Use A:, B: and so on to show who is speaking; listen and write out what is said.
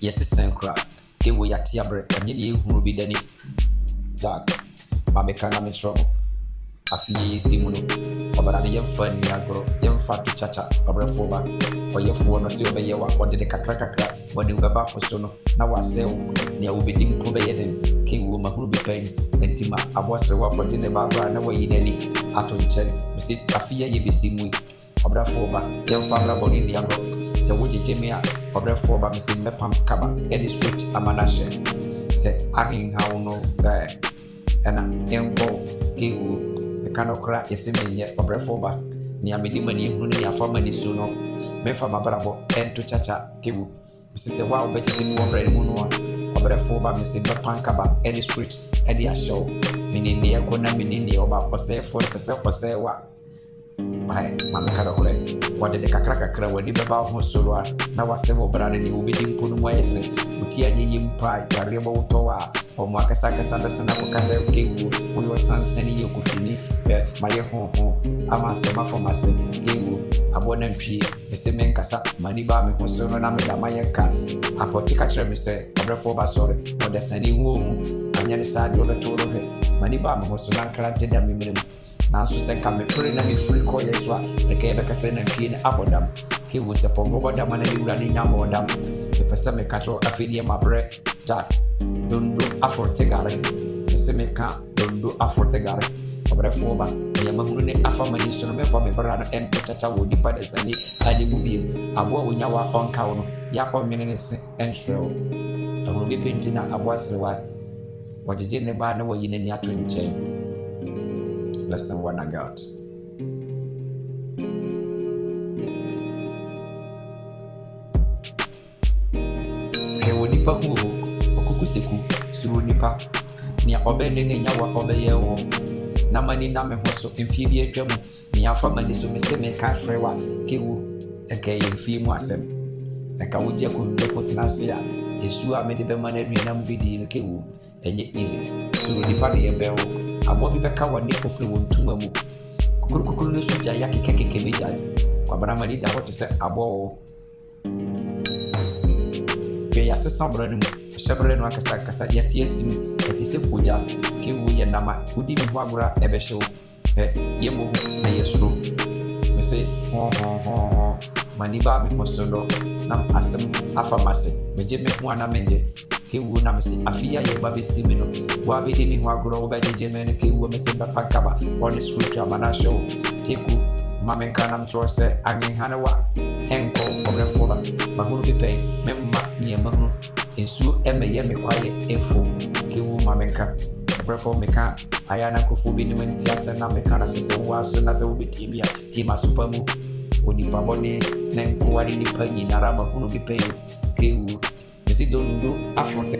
A: yes system crack ke wo ya tia bre anye ne ehunu bi dani jack ma me kana me trouble afi simu no obara ne yemfa ni agro yemfa to chacha obrefo ba oyefo no se obeye wa ode de kakra kakra wode ubeba foso no na wase wo ne obedi mpo be yeden ke wo mahuru be pen entima abosre wa pode ne ba bra na wayi dani ato nchen mesi afi ye be simu obrefo ba yemfa bra boni ni agro se wo jeje a obrefo ba mesi mepam kaba any street amanashe se akin how no ena enko ke wo kana okra yesemenye obrefo ba ni amedi mani hunu ni afama ni so no mefa mabrabo ento chacha kebu misise wa obetiti ni obrani mu no obrefo ba mise bepanka ba any street edi a show minini yakona minini oba pose for pose wa bai mamaka okra wade de kakra kakra wadi beba ho solo na wasebo brane ni obedi mpunu mo yele utia nye yimpa yarebo utowa omo akasa na kokasa kewu uyo sansani yokufini maye ho ama sema for mase kewu abona mpie eseme nkasa mani ba me ho solo na me da maye ka apotika kire me se obrefo ba sore odesani wo anya ne sa de obetoro he mani ba me ho solo na krante da me mrem na so se ka me pere na me free call yeswa e ka be kasa na mpie ne abodam kewu se pombo bodam na ni wura ni nyamodam e pesa me katro afidie mabre jack dondo afortegare ese meka dondo afortegare obrefo ba ye mahunu ne afama ni so no me fa me bra no en tata wo di pada sani ani mu bi abo wonya wa onka wo no ya ko mene ne se entrel ahunu bi pentina abo asrewa wajeje ne ba na wo yine ni ato nchen lesson one I got he wo di pa ku kukuseku suru nipa nia obene ne nyawa obeye wo na mani na me hoso mfie bi atwa mu nia fa mani so me se me ka frewa kewu eke mfie mu asem eka woje ko ndo ko tnase ya esu a me de be mani adua na mbidi no kewu enye easy suru nipa de ebe wo abo bi be ka wa ne ko fre wo ntuma mu kokuru no suja ya kekeke meja Kwabena mani da what se abo ya sesa brani mu shebre no akasa ya tiesim etise poja ke wo ye nama udi mi ho agora ebe hyew ye mo na yesuro me say ho mani ba me posondo na asem afamase meje me ho ana menje ke wo na me say afia ye ba be simi no wa be de mi ho agora wo ba je me ke wo me say ba pakaba on street amana show teku mame kana mtrose agin hanawa enko obrefo ba mahuru bi pay memma ni mahuru ensu eme ye me kwaye efo kewu mamenka obrefo meka ayana kofu bi ni menti asena meka na sese wo aso na se wo bitimia tima supamu onipa boni nenko wadi ni panyi na rama hunu bi pay kewu mesi dondo afrote